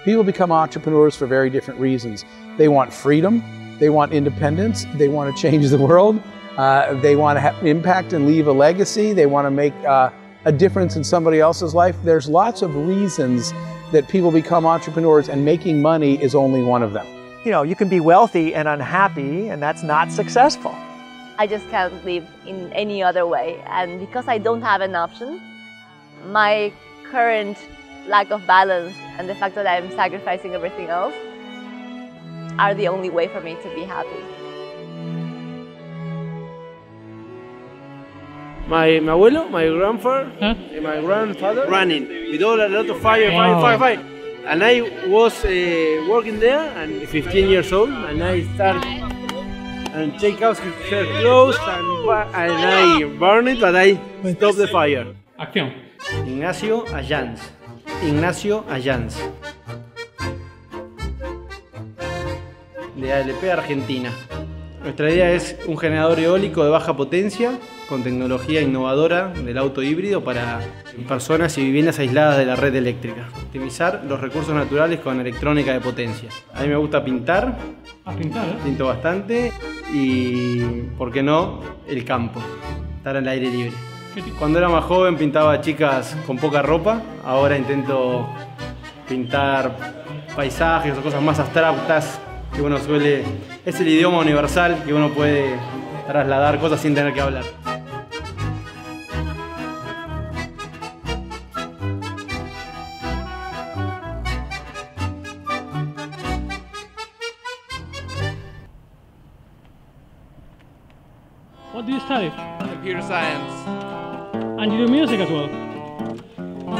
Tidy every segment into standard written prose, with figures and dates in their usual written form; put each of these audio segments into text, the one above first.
People become entrepreneurs for very different reasons. They want freedom, they want independence, they want to change the world, they want to have impact and leave a legacy, they want to make a difference in somebody else's life. There's lots of reasons that people become entrepreneurs, and making money is only one of them. You know, you can be wealthy and unhappy, and that's not successful. I just can't live in any other way, and because I don't have an option, my current lack of balance and the fact that I'm sacrificing everything else are the only way for me to be happy. My abuelo, my grandfather, my grandfather running with a lot of fire. And I was working there, and 15 years old, and I started and take out his clothes and I burn it, but I stop the fire. Acción. Ignacio Allans. Ignacio Allans. De ALP Argentina. Nuestra idea es un generador eólico de baja potencia con tecnología innovadora del auto híbrido para personas y viviendas aisladas de la red eléctrica. Optimizar los recursos naturales con electrónica de potencia. A mí me gusta pintar. Pinto bastante y, ¿por qué no?, el campo, estar al aire libre. Cuando era más joven pintaba chicas con poca ropa, ahora intento pintar paisajes o cosas más abstractas que uno suele... Es el idioma universal que uno puede trasladar cosas sin tener que hablar. What do you study? Computer science. And you do music as well?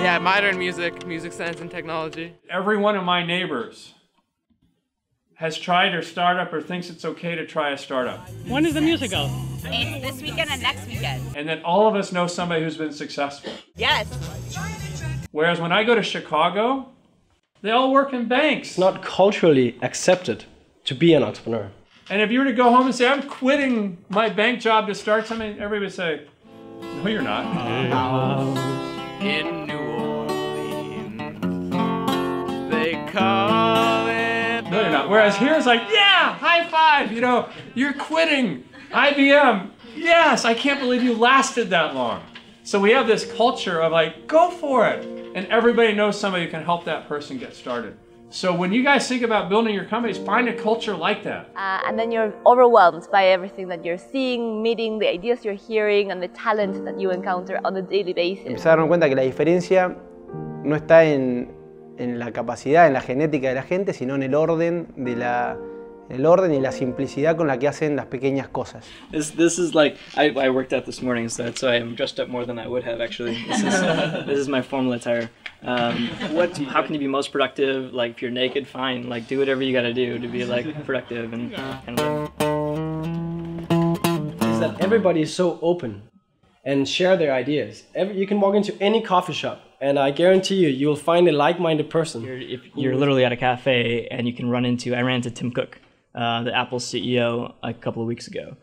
Yeah, modern music, music science and technology. Every one of my neighbors has tried a startup or thinks it's okay to try a startup. When is the musical? It's this weekend and next weekend. And then all of us know somebody who's been successful. Yes. Whereas when I go to Chicago, they all work in banks. It's not culturally accepted to be an entrepreneur. And if you were to go home and say, I'm quitting my bank job to start something, everybody would say, no, you're not. In New Orleans, they call it... No, you're not. Whereas here it's like, yeah, high five, you know, you're quitting. IBM, yes, I can't believe you lasted that long. So we have this culture of like, go for it. And everybody knows somebody who can help that person get started. So when you guys think about building your companies, find a culture like that. And then you're overwhelmed by everything that you're seeing, meeting, the ideas you're hearing, and the talent that you encounter on a daily basis. Empecé a darme cuenta que la diferencia no está en la capacidad, en la genética de la gente, sino en el orden y la simplicidad con la que hacen las pequeñas cosas. This is like I worked out this morning, so I am dressed up more than I would have actually. This is my formal attire. How can you be most productive? Like if you're naked, fine. Like do whatever you got to do to be like productive and Is that everybody is so open and share their ideas. You can walk into any coffee shop, and I guarantee you will find a like-minded person. If you're literally at a cafe and you can run into. I ran into Tim Cook, the Apple CEO, a couple of weeks ago.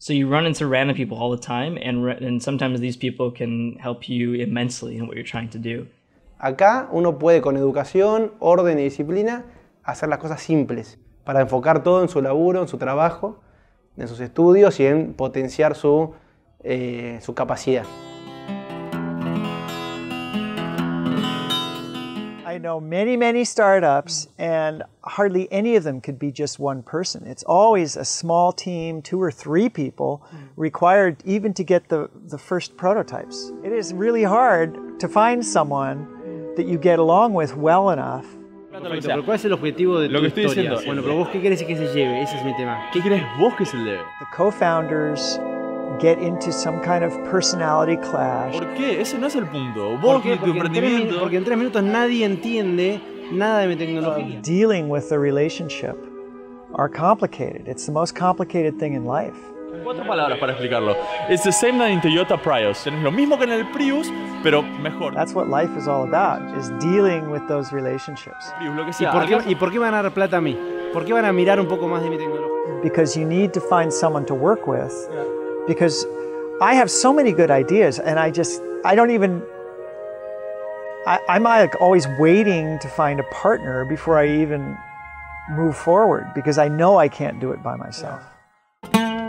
So you run into random people all the time, and sometimes these people can help you immensely in what you're trying to do. Acá uno puede con educación, orden y disciplina hacer las cosas simples para enfocar todo en su laburo, en su trabajo, en sus estudios y en potenciar su capacidad. I know many startups, and hardly any of them could be just one person. It's always a small team, 2 or 3 people required even to get the first prototypes. It is really hard to find someone that you get along with well enough. Perfecto, pero ¿cuál es el objetivo de tu historia? Bueno, pero vos, ¿qué querés que se lleve? Ese es mi tema. ¿Qué querés vos que se lleve? The co-founders get into some kind of personality clash. ¿Por qué? Ese no es el punto. Vos y tu emprendimiento. Porque en 3 minutos nadie entiende nada de mi tecnología. Dealing with the relationship are complicated. It's the most complicated thing in life. 4 palabras para explicarlo. It's the same than in Toyota Prius. Es lo mismo que en el Prius, pero mejor. That's what life is all about, is dealing with those relationships. ¿Y por qué van a dar plata a mí? ¿Por qué van a mirar un poco más de mi tecnología? Because you need to find someone to work with. Because I have so many good ideas, and I I'm like always waiting to find a partner before I even move forward because I know I can't do it by myself.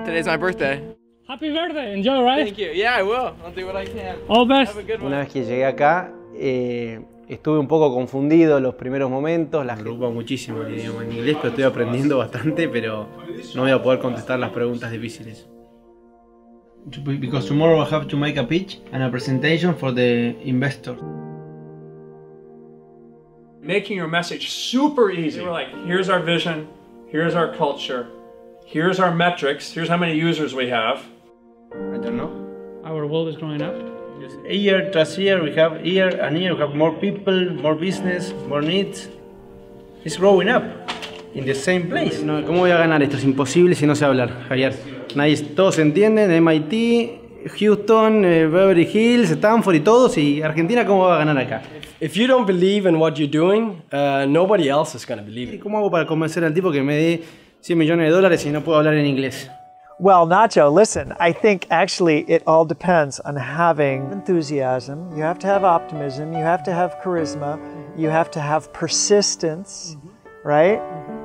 Today's my birthday. Happy birthday, enjoy, right? Thank you. Yeah, I will. I'll do what I can. All best. Have a good one. Una vez que llegué acá, estuve un poco confundido en los primeros momentos. Me preocupa muchísimo el idioma en inglés, pero estoy aprendiendo bastante, pero no voy a poder contestar las preguntas difíciles. Because tomorrow I have to make a pitch and a presentation for the investors. Making your message super easy. We're like, here's our vision, here's our culture, here's our metrics, here's how many users we have. I don't know. Our world is growing up. Year tras year, we have year and year, we have more people, more business, more needs. It's growing up in the same place. No, ¿cómo voy a ganar esto? Es imposible si no sé hablar, Javier. Todos entienden, MIT, Houston, Beverly Hills, Stanford y todos, y Argentina, ¿cómo va a ganar acá? If you don't believe in what you're doing, nobody else is going to believe it. ¿Cómo hago para convencer al tipo que me dé $100 millones y no puedo hablar en inglés? Well, Nacho, listen, I think actually it all depends on having enthusiasm. You have to have optimism, you have to have charisma, you have to have persistence, right?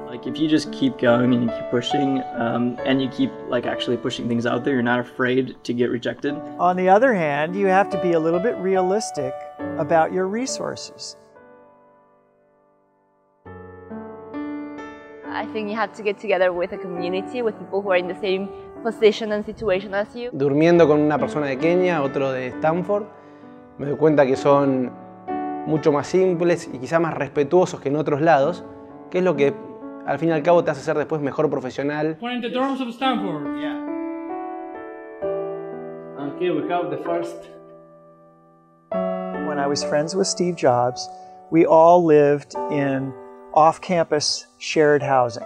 Like if you just keep going and you keep pushing and you keep like actually pushing things out there, you're not afraid to get rejected. On the other hand, you have to be a little bit realistic about your resources. I think you have to get together with a community, with people who are in the same position and situation as you. Durmiendo con una persona de Kenia, otro de Stanford, me doy cuenta que son mucho más simples y quizá más respetuosos que en otros lados, que es lo que al fin y al cabo te hace ser después mejor profesional. We're in the dorms of Stanford. Yeah. And here we have the first. When I was friends with Steve Jobs, we all lived in off-campus shared housing.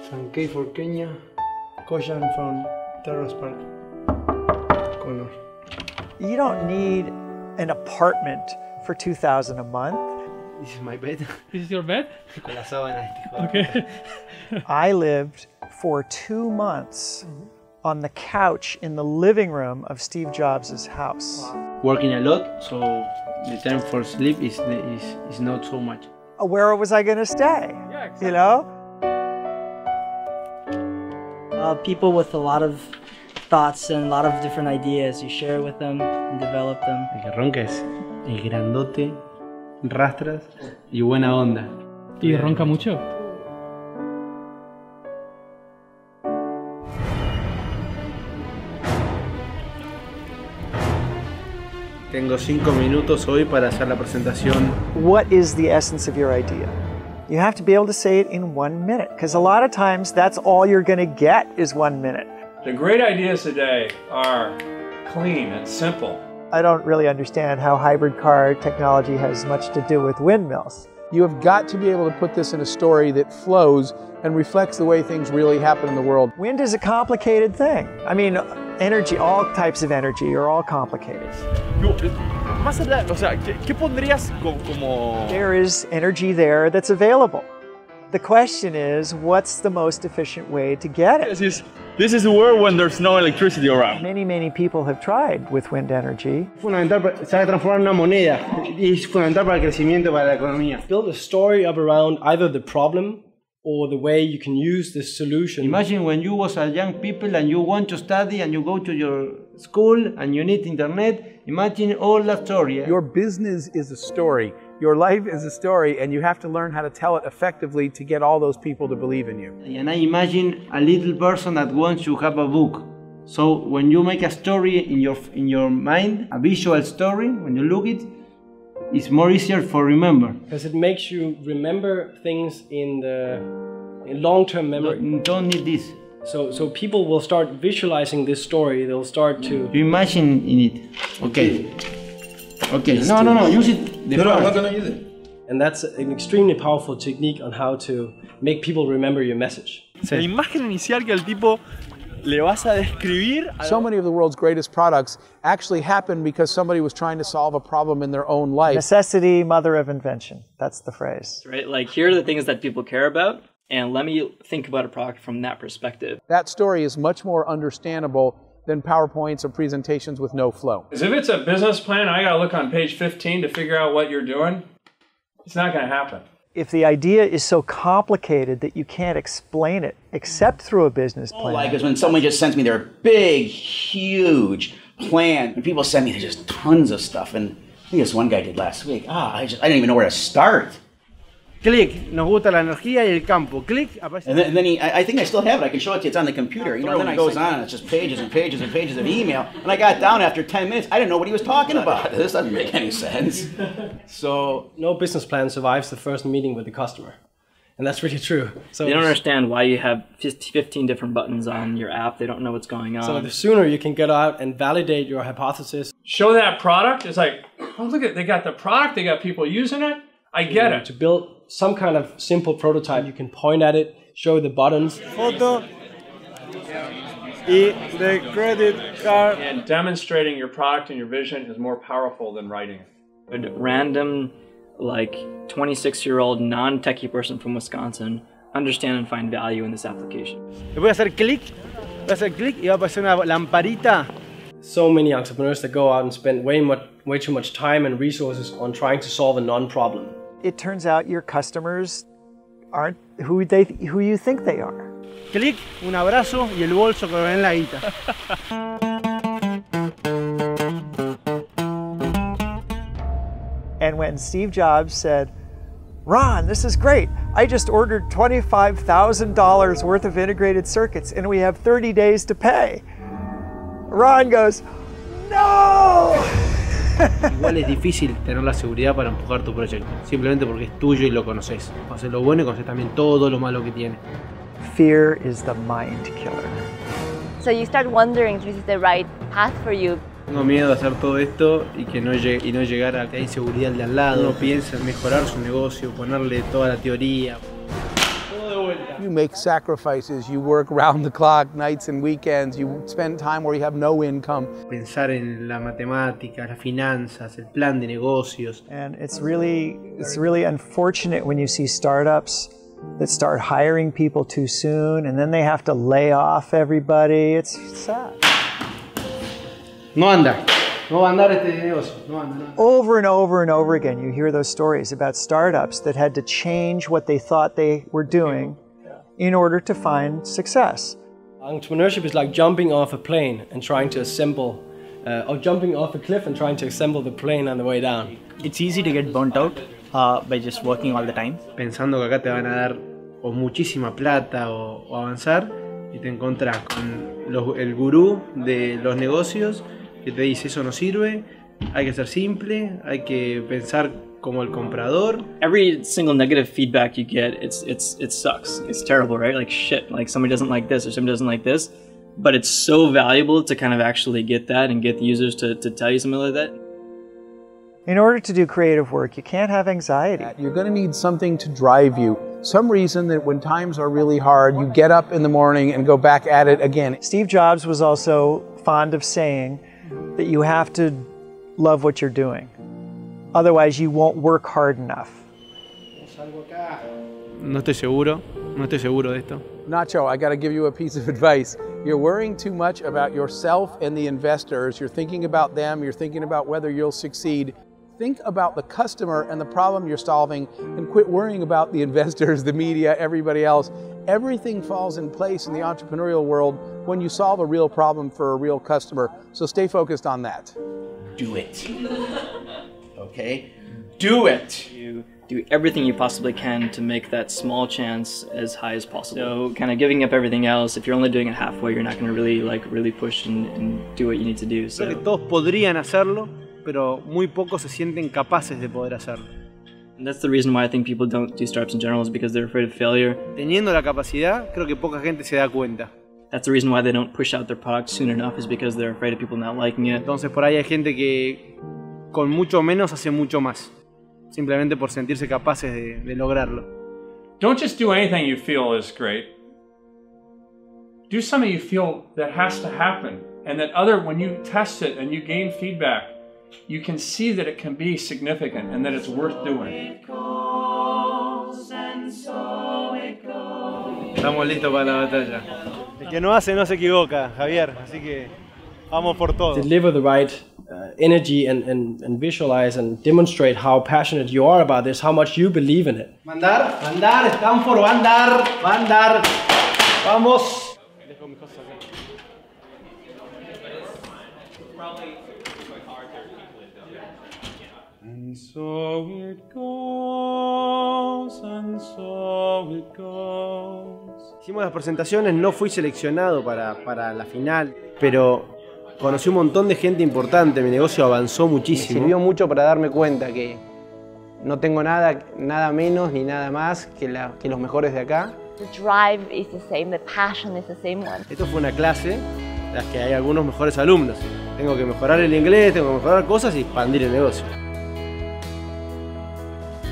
Sankey for Kenya, Koshan from Terrace Park. Color. You don't need an apartment for $2,000 a month. This is my bed. This is your bed? Con la sábana. Okay. I lived for 2 months on the couch in the living room of Steve Jobs' house. Working a lot, so the time for sleep is not so much. Where was I going to stay? Yeah, exactly. You know? People with a lot of thoughts and a lot of different ideas. You share with them and develop them. El que ronca es el grandote, rastras y buena onda. ¿Y ronca mucho? Tengo 5 minutos hoy para hacer la presentación. What is the essence of your idea? You have to be able to say it in 1 minute, because a lot of times that's all you're going to get is 1 minute. The great ideas today are clean and simple. I don't really understand how hybrid car technology has much to do with windmills. You have got to be able to put this in a story that flows and reflects the way things really happen in the world. Wind is a complicated thing. I mean, energy, all types of energy are all complicated. Más allá, o sea, ¿qué pondrías como...? There is energy there that's available. The question is, what's the most efficient way to get it? This is a world when there's no electricity around. Many people have tried with wind energy. Fundamental, se va a transformar en una moneda y es fundamental para el crecimiento, para la economía. Build a story up around either the problem or the way you can use this solution. Imagine when you was a young people and you want to study and you go to your school and you need internet. Imagine all that story. Your business is a story. Your life is a story, and you have to learn how to tell it effectively to get all those people to believe in you. And I imagine a little person that wants to have a book. So when you make a story in your mind, a visual story, when you look it, it's more easier for remember. Because it makes you remember things in long-term memory. Don't need this. So people will start visualizing this story. They'll start to... You imagine in it. Okay. Okay. No. Use it. No, I'm not gonna use it. And that's an extremely powerful technique on how to make people remember your message. La imagen inicial que al tipo le vas a describir. So many of the world's greatest products actually happen because somebody was trying to solve a problem in their own life. Necessity, mother of invention. That's the phrase. Right? Like, here are the things that people care about, and let me think about a product from that perspective. That story is much more understandable than PowerPoints or presentations with no flow. Because if it's a business plan, I got to look on page 15 to figure out what you're doing. It's not going to happen. If the idea is so complicated that you can't explain it except through a business plan. Like is when someone just sends me their big, huge plan, and people send me just tons of stuff. And I think this one guy did last week. I didn't even know where to start. Click, nos gusta la energía y el campo. Click, aparece. And then I think I still have it. I can show it to you. It's on the computer. You know, and then it goes on, and it's just pages and pages and pages of email. And I got down after 10 minutes. I didn't know what he was talking about. This doesn't make any sense. So no business plan survives the first meeting with the customer. And that's really true. So they don't understand why you have 15 different buttons on your app. They don't know what's going on. So the sooner you can get out and validate your hypothesis. Show that product. It's like, oh, look at, they got the product. They got people using it. I get it. To build some kind of simple prototype, you can point at it, show the buttons. Photo y the credit card. And demonstrating your product and your vision is more powerful than writing it. A random, like 26-year-old non-techie person from Wisconsin understand and find value in this application. Voy a hacer clic y va a aparecer una lamparita. So many entrepreneurs that go out and spend way too much time and resources on trying to solve a non-problem. It turns out your customers aren't who you think they are. Clic, un abrazo y el bolso que ven la guita. And when Steve Jobs said, "Ron, this is great. I just ordered $25,000 worth of integrated circuits and we have 30 days to pay." Ron goes, "No!" Igual es difícil tener la seguridad para empujar tu proyecto, simplemente porque es tuyo y lo conoces. Conoces lo bueno y conoces también todo lo malo que tiene. Fear is the mind killer. So you start wondering if this is the right path for you. Tengo miedo de hacer todo esto y no llegar a la inseguridad de al lado. Uno piensa en mejorar su negocio, ponerle toda la teoría. You make sacrifices, you work round the clock, nights and weekends, you spend time where you have no income. Pensar en la matemática, las finanzas, el plan de negocios. And it's really unfortunate when you see startups that start hiring people too soon and then they have to lay off everybody. It's sad. No anda. No va a andar este negocio. No anda, no. Over and over and over again, you hear those stories about startups that had to change what they thought they were doing in order to find success. Entrepreneurship is like jumping off a plane and trying to assemble, or jumping off a cliff and trying to assemble the plane on the way down. It's easy to get burnt out by just working all the time. Pensando que acá te van a dar o muchísima plata o avanzar y te encontrás con el gurú de los negocios que te dice eso no sirve, hay que ser simple, hay que pensar como el comprador. Every single negative feedback you get, it sucks. It's terrible, right? Like shit, like somebody doesn't like this or somebody doesn't like this. But it's so valuable to kind of actually get that and get the users to tell you something like that. In order to do creative work, you can't have anxiety. You're going to need something to drive you. Some reason that when times are really hard, you get up in the morning and go back at it again. Steve Jobs was also fond of saying that you have to love what you're doing. Otherwise, you won't work hard enough. No estoy seguro de esto. Nacho, I got to give you a piece of advice. You're worrying too much about yourself and the investors. You're thinking about them. You're thinking about whether you'll succeed. Think about the customer and the problem you're solving and quit worrying about the investors, the media, everybody else. Everything falls in place in the entrepreneurial world when you solve a real problem for a real customer. So stay focused on that. Do it. Okay? Do it. You do everything you possibly can to make that small chance as high as possible. So kind of giving up everything else, if you're only doing it halfway, you're not going to really push and do what you need to do. So. Creo que todos podrían hacerlo, pero muy pocos se sienten capaces de poder hacerlo. And that's the reason why I think people don't do startups in general, is because they're afraid of failure. Teniendo la capacidad, creo que poca gente se da cuenta. That's the reason why they don't push out their product soon enough, is because they're afraid of people not liking it. Entonces por ahí hay gente que con mucho menos hace mucho más, simplemente por sentirse capaces de lograrlo. Don't just do anything you feel is great. Do something you feel that has to happen, and that when you test it and you gain feedback, you can see that it can be significant and that it's worth doing. Estamos listos para la batalla. El que no hace no se equivoca, Javier, así que Vamos por todo. Deliver the right energy and visualize and demonstrate how passionate you are about this, how much you believe in it. Mandar, Stanford, va a andar. Vamos. And so it goes, and so it goes. Hicimos las presentaciones, no fui seleccionado para la final, pero conocí un montón de gente importante, mi negocio avanzó muchísimo. Me sirvió mucho para darme cuenta que no tengo nada menos ni nada más que los mejores de acá. The drive is the same, the passion is the same one. Esto fue una clase en la que hay algunos mejores alumnos. Tengo que mejorar el inglés, tengo que mejorar cosas y expandir el negocio.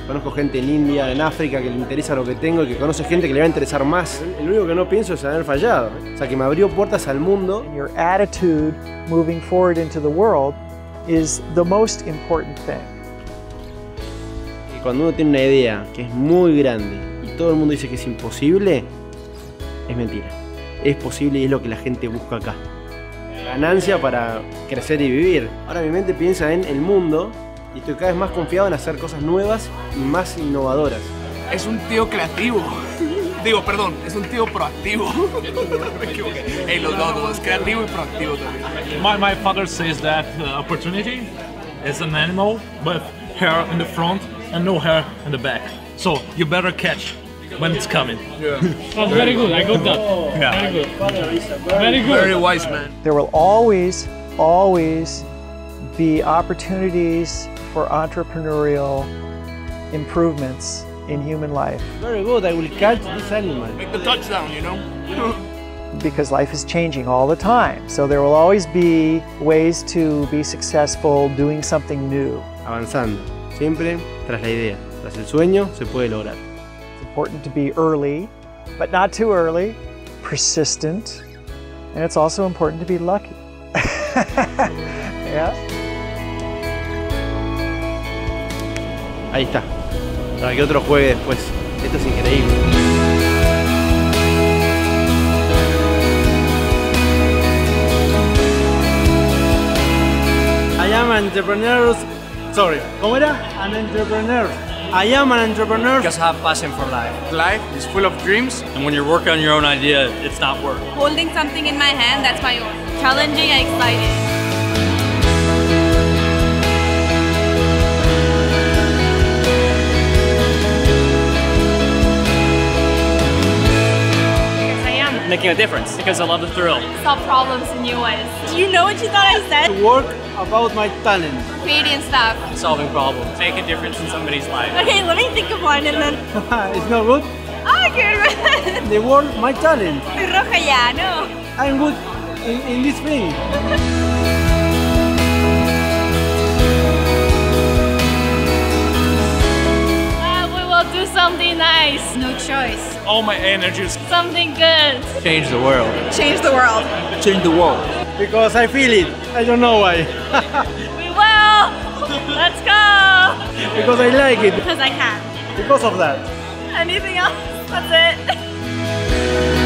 Conozco gente en India, en África, que le interesa lo que tengo y que conoce gente que le va a interesar más. El único que no pienso es haber fallado. O sea, que me abrió puertas al mundo. Your attitude moving forward into the world is the most important thing. Y cuando uno tiene una idea que es muy grande y todo el mundo dice que es imposible, es mentira. Es posible y es lo que la gente busca acá. Ganancia para crecer y vivir. Ahora mi mente piensa en el mundo y estoy cada vez más confiado en hacer cosas nuevas y más innovadoras. Es un tío creativo. Digo, perdón, es un tío proactivo. Me equivoqué. Hey, los dos, es creativo y proactivo también. My father says that opportunity is an animal with hair in the front and no hair in the back. So you better catch when it's coming. Yeah. That's very good. I got that. Yeah. Very good. Very good. Very wise man. There will always be opportunities for entrepreneurial improvements in human life. Very good, I will catch this animal. Make the touchdown, you know? Because life is changing all the time. So there will always be ways to be successful doing something new. Avanzando, siempre tras la idea. Tras el sueño se puede lograr. It's important to be early, but not too early, persistent, and it's also important to be lucky. Yeah? Ahí está. Para que otro juegue después. Esto es increíble. I am an entrepreneur. Sorry. ¿Cómo era? An entrepreneur. I am an entrepreneur. Because I have passion for life. Life is full of dreams. And when you're working on your own idea, it's not work. Holding something in my hand, that's my own. Challenging and exciting. Making a difference because I love the thrill. Solve problems in new ways. Do you know what you thought I said? To work about my talent. Creating stuff. Solving problems. Make a difference in somebody's life. Okay, let me think of one and then... It's not good? Oh, good. The world, my talent. Soy roja ya, no. I'm good in this thing. Do something nice. No choice. All my energies. Something good. Change the world. Change the world. Change the world. Because I feel it. I don't know why. We will. Let's go. Because I like it. Because I can. Because of that. Anything else? That's it.